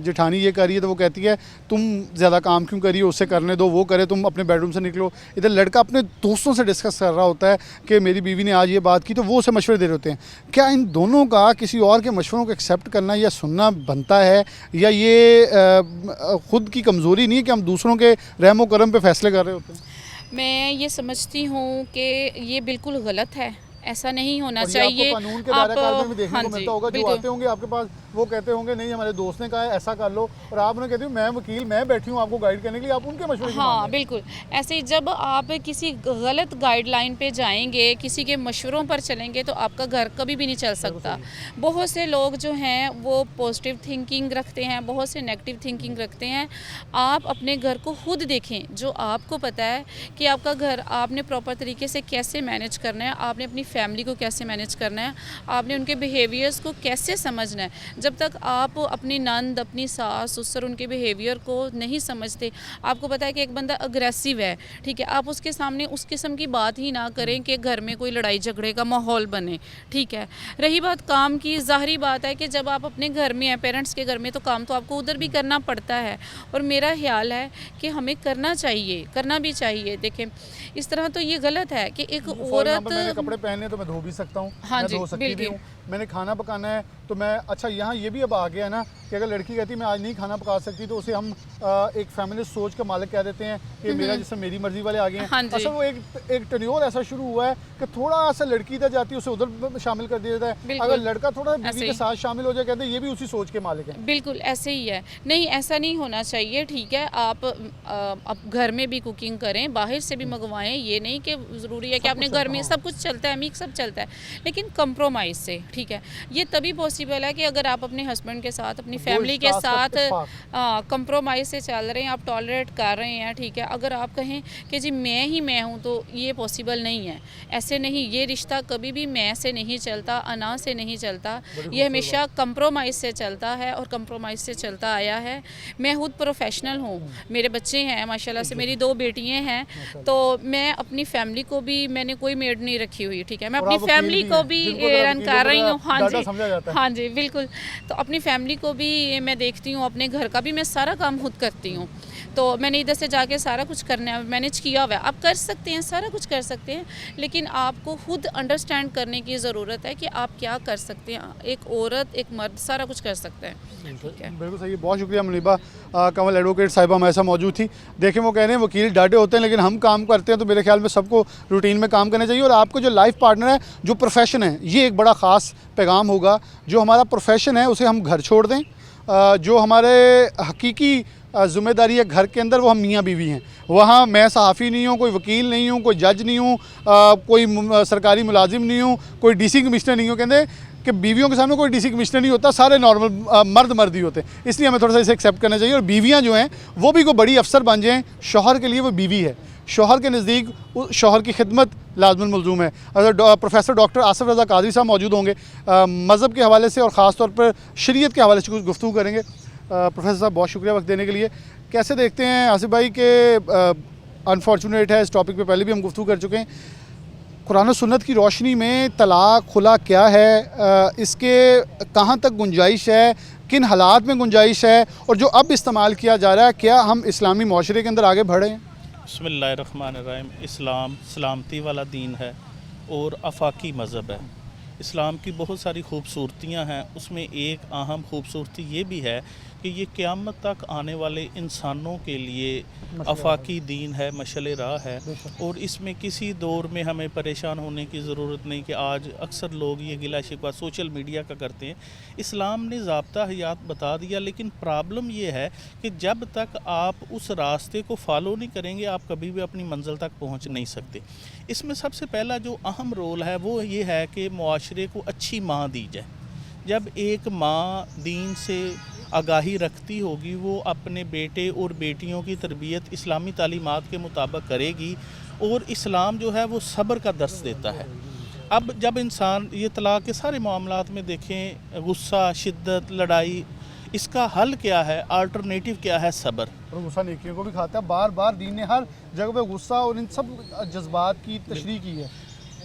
जेठानी ये कर रही है तो वो कहती है तुम ज़्यादा काम क्यों करिए, उससे करने दो, वो करे, तुम अपने बेडरूम से निकलो। इधर लड़का अपने दोस्तों से डिस्कस कर रहा होता है कि मेरी बीवी ने आज ये बात की, तो वो उसे मशवरे दे रहे होते हैं। क्या इन दोनों का किसी और के मशवरों को एक्सेप्ट करना या सुनना बनता है, या ये ख़ुद की कमज़ोरी नहीं है कि हम दूसरों के रहमो करम पे फैसले कर रहे होते हैं? मैं ये समझती हूँ कि ये बिल्कुल गलत है, ऐसा नहीं होना चाहिए। आपको कानून के दायरा कार में देखने को मिलता होगा, जो आते होंगे आपके पास वो कहते होंगे नहीं हमारे दोस्त ने कहा है ऐसा कर लो, और आप उन्हें कहते हो मैं वकील, मैं बैठी हूँ आपको गाइड करने के लिए, आप उनके मशवरे। हाँ बिल्कुल, ऐसे ही जब आप किसी गलत गाइडलाइन पे जाएंगे, किसी के मशवरों पर चलेंगे तो आपका घर कभी भी नहीं चल सकता। बहुत से लोग जो हैं वो पॉजिटिव थिंकिंग रखते हैं, बहुत से नेगेटिव थिंकिंग रखते हैं। आप अपने घर को खुद देखें, जो आपको पता है कि आपका घर आपने प्रॉपर तरीके से कैसे मैनेज करना है, आपने अपनी फैमिली को कैसे मैनेज करना है, आपने उनके बिहेवियर्स को कैसे समझना है। जब तक आप अपनी नंद, अपनी सास, ससुर, उनके बिहेवियर को नहीं समझते, आपको पता है कि एक बंदा अग्रेसिव है, ठीक है, आप उसके सामने उस किस्म की बात ही ना करें कि घर में कोई लड़ाई झगड़े का माहौल बने, ठीक है। रही बात काम की, ज़ाहरी बात है कि जब आप अपने घर में हैं, पेरेंट्स के घर में, तो काम तो आपको उधर भी करना पड़ता है, और मेरा ख्याल है कि हमें करना चाहिए, करना भी चाहिए। देखें, इस तरह तो ये गलत है कि एक औरत, मैंने कपड़े पहने तो मैं धो भी सकता हूँ, हाँ मैं जी, धो सकती भी बिल्कुल। हूँ, मैंने खाना पकाना है तो मैं, अच्छा यहाँ ये भी अब आ गया ना कि अगर लड़की कहती मैं आज नहीं खाना पका सकती तो उसे हम एक फैमिलिस्ट सोच का मालिक कह देते हैं कि मेरा जिससे मेरी मर्जी वाले आ गए हैं। हाँ जी। असल वो एक टन्योर ऐसा शुरू हुआ है कि थोड़ा सा लड़की इधर जाती है उसे उधर शामिल कर दिया जाता है, बिल्कुल। अगर लड़का थोड़ा बीवी ऐसे के ही। साथ शामिल हो जाए कहते हैं ये भी उसी सोच के मालिक हैं। बिल्कुल ऐसे ही है। नहीं, ऐसा नहीं होना चाहिए, ठीक है। आप घर में भी कुकिंग करें, बाहर से भी मंगवाएं, ये नहीं कि ज़रूरी है कि आपने घर में सब कुछ चलता है, मिक्स सब चलता है, लेकिन कंप्रोमाइज़ से, ठीक है। ये तभी पॉसिबल है कि अगर आप अपने हस्बैंड के साथ, अपनी फैमिली के साथ कंप्रोमाइज़ से चल रहे हैं, आप टॉलरेट कर रहे हैं, ठीक है। अगर आप कहें कि जी मैं हूँ, तो ये पॉसिबल नहीं है, ऐसे नहीं। ये रिश्ता कभी भी मैं से नहीं चलता, अना से नहीं चलता, ये हमेशा कंप्रोमाइज़ से चलता है और कंप्रोमाइज़ से चलता आया है। मैं खुद प्रोफेशनल हूँ, मेरे बच्चे हैं माशाल्लाह से, मेरी 2 बेटियाँ हैं, तो मैं अपनी फैमिली को भी, मैंने कोई मेड नहीं रखी हुई, ठीक है। मैं अपनी फैमिली को भी रन कर रही हूँ, हाँ जी, हाँ जी, बिल्कुल। तो अपनी फैमिली को भी मैं देखती हूँ, अपने घर का भी मैं सारा काम खुद करती हूँ। तो मैंने इधर से जाके सारा कुछ करना है, मैनेज किया हुआ है। आप कर सकते हैं, सारा कुछ कर सकते हैं, लेकिन आपको खुद अंडरस्टैंड करने की ज़रूरत है कि आप क्या कर सकते हैं। एक औरत, एक मर्द सारा कुछ कर सकते हैं, ठीक है। बिल्कुल सही है, बहुत शुक्रिया मुनीबा। कमल एडवोकेट साहिबा हमारे साथ मौजूद थी। देखें, वो कह रहे हैं वकील डांटे होते हैं लेकिन हम काम करते हैं, तो मेरे ख्याल में सबको रूटीन में काम करना चाहिए। और आपको जो लाइफ पार्टनर है, जो प्रोफेशन है, ये एक बड़ा ख़ास पैगाम होगा। जो हमारा प्रोफेशन है उसे हम घर छोड़ दें, जो हमारे हकीकी ज़िम्मेदारी है घर के अंदर, वो हम मियाँ बीवी हैं। वहाँ मैं सहाफ़ी नहीं हूँ, कोई वकील नहीं हूँ, कोई जज नहीं हूँ, कोई सरकारी मुलाजिम नहीं हूँ, कोई डीसी कमिश्नर नहीं हूँ। कहते कि बीवियों के सामने कोई डीसी कमिश्नर नहीं होता, सारे नॉर्मल मर्द ही होते हैं। इसलिए हमें थोड़ा सा इसे एक्सेप्ट करना चाहिए। और बीवियाँ जो हैं वो भी कोई बड़ी अफसर बन जाएँ, शौहर के लिए वो बीवी है, शौहर के नज़दीक शौहर की खिदमत लाज़िमन मलज़ूम है। प्रोफेसर डॉक्टर आसिफ रज़ा कादरी साहब मौजूद होंगे, मज़हब के हवाले से और ख़ास तौर पर शरीयत के हवाले से कुछ गुफ्तगू करेंगे। प्रोफेसर साहब, बहुत शुक्रिया वक्त देने के लिए। कैसे देखते हैं आसिफ भाई के अनफॉर्चुनेट है, इस टॉपिक पे पहले भी हम गुफ्तगू कर चुके हैं, कुरान और सुन्नत की रोशनी में तलाक खुला क्या है, इसके कहाँ तक गुंजाइश है, किन हालात में गुंजाइश है, और जो अब इस्तेमाल किया जा रहा है, क्या हम इस्लामी माशरे के अंदर आगे बढ़े हैं? बिस्मिल्लाहिर्रहमानिर्रहीम। इस्लाम सलामती वाला दीन है और आफाकी मज़हब है। इस्लाम की बहुत सारी खूबसूरतियाँ हैं, उसमें एक अहम खूबसूरती ये भी है कि ये क़यामत तक आने वाले इंसानों के लिए आफाकी दीन है, मशअल राह है। और इसमें किसी दौर में हमें परेशान होने की ज़रूरत नहीं कि आज अक्सर लोग ये गिला शिकवा सोशल मीडिया का करते हैं। इस्लाम ने ज़ाब्ता हयात बता दिया, लेकिन प्रॉब्लम ये है कि जब तक आप उस रास्ते को फॉलो नहीं करेंगे, आप कभी भी अपनी मंजिल तक पहुँच नहीं सकते। इसमें सबसे पहला जो अहम रोल है वो ये है कि मुआशरे को अच्छी माँ दी जाए। जब एक माँ दीन से आगाही रखती होगी, वो अपने बेटे और बेटियों की तरबियत इस्लामी तालीमात के मुताबिक करेगी। और इस्लाम जो है वो सब्र का दर्स देता है। अब जब इंसान ये तलाक़ के सारे मामलात में देखें, गुस्सा, शिद्दत, लड़ाई, इसका हल क्या है, अल्टरनेटिव क्या है? सब्र। और गुस्सा नेकियों को भी खाता है। बार बार दीन ने हर जगह पे गुस्सा और इन सब जज्बात की तशरीह की है।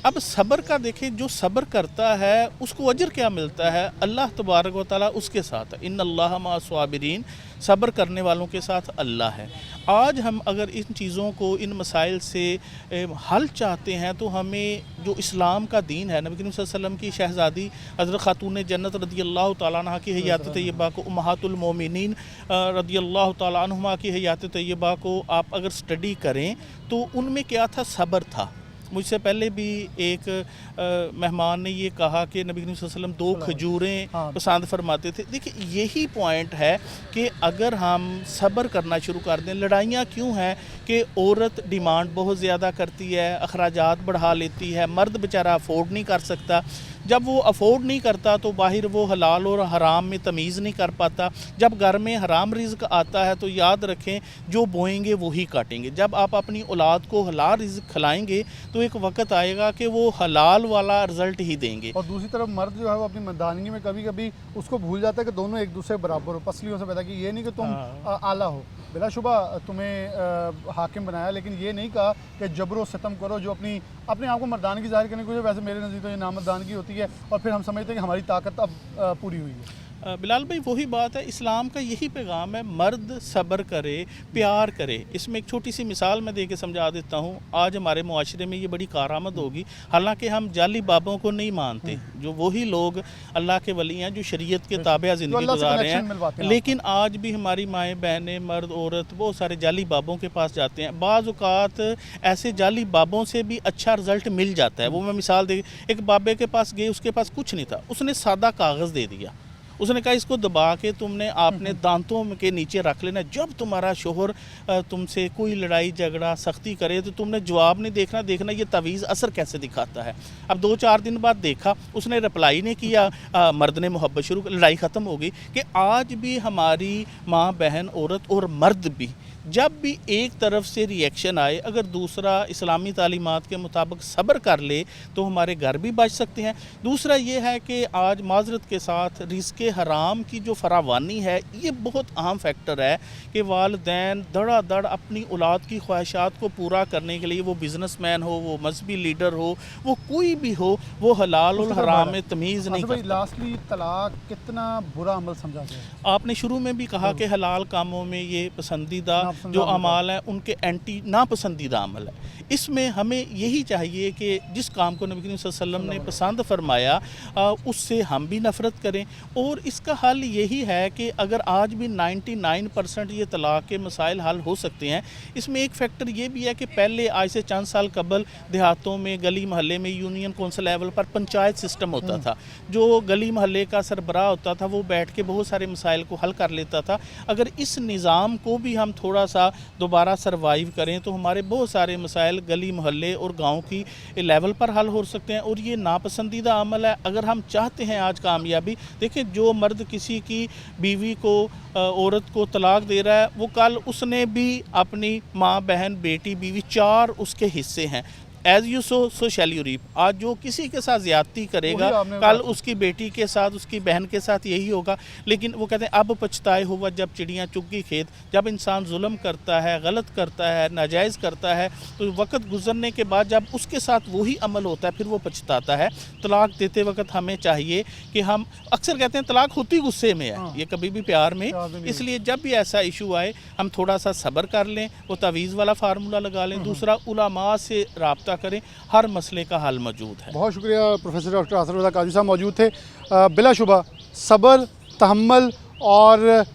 अब सब्र का देखें, जो सब्र करता है उसको अजर क्या मिलता है? अल्लाह तबारक व तआला उसके साथ है। इन्नल्लाह मा स्वाबिरीन, सब्र करने वालों के साथ अल्लाह है। आज हम अगर इन चीज़ों को, इन मसाइल से हल चाहते हैं, तो हमें जो इस्लाम का दीन है, नबी करीम सल्लल्लाहु अलैहि वसल्लम की शहज़ादी हज़रत खातून जन्नत रदियल्लाहु ताला अन्हा की हयात तय्यबा को, उम्महातुल मोमिनीन रदियल्लाहु ताला अन्हुमा की हयात तय्यबा को आप अगर स्टडी करें तो उनमें क्या था? सब्र था। मुझसे पहले भी एक मेहमान ने ये कहा कि नबी करीम सल्लल्लाहु अलैहि वसल्लम 2 खजूरें पसंद फरमाते थे। देखिए, यही पॉइंट है कि अगर हम सब्र करना शुरू कर दें। लड़ाइयाँ क्यों हैं कि औरत डिमांड बहुत ज़्यादा करती है, अखराजात बढ़ा लेती है, मर्द बेचारा अफोर्ड नहीं कर सकता। जब वो अफोर्ड नहीं करता तो बाहर वो हलाल और हराम में तमीज़ नहीं कर पाता। जब घर में हराम रिज़्क आता है तो याद रखें जो बोएंगे वही काटेंगे। जब आप अपनी औलाद को हलाल रिज़्क खिलाएंगे तो एक वक्त आएगा कि वो हलाल वाला रिज़ल्ट ही देंगे। और दूसरी तरफ मर्द जो है वो अपनी मर्दानगी में कभी कभी उसको भूल जाता है कि दोनों एक दूसरे बराबर हो, पसलियों से पैदा की। ये नहीं कि तुम आला हो, बिलाशुबा तुम्हें हाकिम बनाया, लेकिन ये नहीं कहा कि जबरो सितम करो। जो अपने आप को मर्दानगी जाहिर करने की कोशिश, वैसे मेरे नज़दीक तो ये नामर्दानगी होती है और फिर हम समझते हैं कि हमारी ताकत अब पूरी हुई है। बिलाल भाई वही बात है, इस्लाम का यही पैगाम है, मर्द सब्र करे, प्यार करे। इसमें एक छोटी सी मिसाल मैं दे के समझा देता हूँ। आज हमारे मुआशरे में ये बड़ी कारामद होगी, हालांकि हम जाली बाबों को नहीं मानते, जो वही लोग अल्लाह के वली हैं जो शरीयत के ताबे ज़िंदगी गुजार रहे हैं, लेकिन आज भी हमारी माएँ बहनें, मर्द, औरत बहुत सारे जाली बाबों के पास जाते हैं। बाज़ औक़ात ऐसे जाली बाबों से भी अच्छा रिज़ल्ट मिल जाता है। वो मैं मिसाल दे, एक बाबे के पास गए, उसके पास कुछ नहीं था, उसने सादा कागज़ दे दिया। उसने कहा इसको दबा के तुमने आपने दांतों के नीचे रख लेना, जब तुम्हारा शोहर तुमसे कोई लड़ाई झगड़ा सख्ती करे तो तुमने जवाब नहीं देखना ये तवीज़ असर कैसे दिखाता है। अब 2-4 दिन बाद देखा, उसने रिप्लाई नहीं किया, मर्द ने मोहब्बत शुरू, लड़ाई ख़त्म हो गई। कि आज भी हमारी माँ बहन, औरत और मर्द भी जब भी एक तरफ से रिएक्शन आए, अगर दूसरा इस्लामी तालीमात के मुताबिक सब्र कर ले तो हमारे घर भी बच सकते हैं। दूसरा ये है कि आज माजरत के साथ रिज़्क़ हराम की जो फरावानी है, ये बहुत अहम फैक्टर है कि वालिदैन धड़ाधड़ अपनी औलाद की ख्वाहिशात को पूरा करने के लिए, वो बिज़नेसमैन हो, वो मजहबी लीडर हो, वो कोई भी हो, वो हलाल और हराम में तमीज़ नहीं करता। लास्टली तलाक कितना बुरा अमल समझा गया? आपने शुरू में भी कहा कि हलाल कामों में ये पसंदीदा जो अमाल हैं उनके एंटी नापसंदीदा अमल है। इसमें हमें यही चाहिए कि जिस काम को नबी करीम सल्लल्लाहु अलैहि वसल्लम ने पसंद फरमाया उससे हम भी नफ़रत करें। और इसका हल यही है कि अगर आज भी 99% ये तलाक़ के मसाइल हल हो सकते हैं, इसमें एक फैक्टर ये भी है कि पहले आज से चंद साल कबल देहातों में, गली महल्ले में यूनियन कौंसिल लेवल पर पंचायत सिस्टम होता था। जो गली महल्ले का सरबराह होता था वो बैठ के बहुत सारे मसाइल को हल कर लेता था। अगर इस निज़ाम को भी हम थोड़ा सा दोबारा सरवाइव करें तो हमारे बहुत सारे मसाइल गली मोहल्ले और गांव की लेवल पर हल हो सकते हैं। और ये नापसंदीदा अमल है। अगर हम चाहते हैं आज कामयाबी, देखिए जो मर्द किसी की बीवी को, औरत को तलाक दे रहा है, वो कल उसने भी अपनी माँ, बहन, बेटी, बीवी, 4 उसके हिस्से हैं। As you sow so shall you reap. आज जो किसी के साथ ज़्यादती करेगा कल उसकी बेटी के साथ, उसकी बहन के साथ यही होगा। लेकिन वो कहते हैं अब पछताए हुआ जब चिड़ियाँ चुग गई खेत। जब इंसान जुल्म करता है, गलत करता है, नाजायज़ करता है, तो वक्त गुजरने के बाद जब उसके साथ वही अमल होता है फिर वो पछताता है। तलाक देते वक्त हमें चाहिए कि हम, अक्सर कहते हैं तलाक होती गुस्से में है, ये कभी भी प्यार में। इसलिए जब भी ऐसा इशू आए हम थोड़ा सा सब्र कर लें, वो तवीज़ वाला फार्मूला लगा लें। दूसरा, उलमा से रब्ता करें, हर मसले का हल मौजूद है। बहुत शुक्रिया प्रोफेसर डॉक्टर आसर रज़ा काजी साहब मौजूद थे। बिलाशुबा सब्र, तहम्मुल और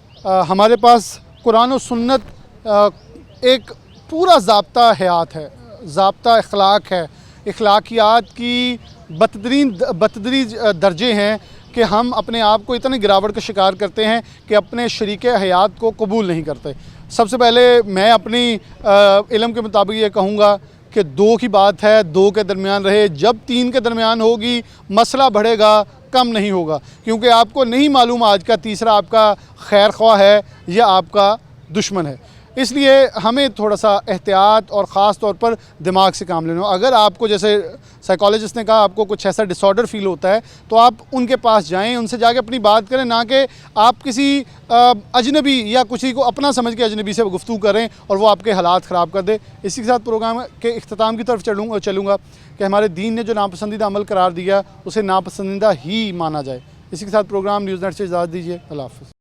हमारे पास कुरान और सुन्नत एक पूरा ज़ाब्ता हयात है, ज़ाब्ता इखलाक है। इखलाकियात की बदतरीन दर्जे हैं कि हम अपने आप को इतने गिरावट का शिकार करते हैं कि अपने शरीक हयात को कबूल नहीं करते। सबसे पहले मैं अपनी इल्म के मुताबिक ये कहूँगा कि 2 की बात है, 2 के दरमियान रहे। जब 3 के दरमियान होगी मसला बढ़ेगा, कम नहीं होगा, क्योंकि आपको नहीं मालूम आज का तीसरा आपका खैर ख्वाह है या आपका दुश्मन है। इसलिए हमें थोड़ा सा एहतियात और ख़ास तौर पर दिमाग से काम लेना। अगर आपको, जैसे साइकोलॉजिस्ट ने कहा, आपको कुछ ऐसा डिसऑर्डर फील होता है तो आप उनके पास जाएं, उनसे जाके अपनी बात करें, ना कि आप किसी अजनबी या किसी को अपना समझ के अजनबी से गुफ्तगू करें और वो आपके हालात ख़राब कर दे। इसी के साथ प्रोग्राम के इख्तिताम की तरफ चलूँगा कि हमारे दीन ने जो नापसंदीदा अमल करार दिया उसे नापसंदीदा ही माना जाए। इसी के साथ प्रोग्राम न्यूज़ नेट से इजाज़त दीजिए। अल्लाह हाफ़िज़।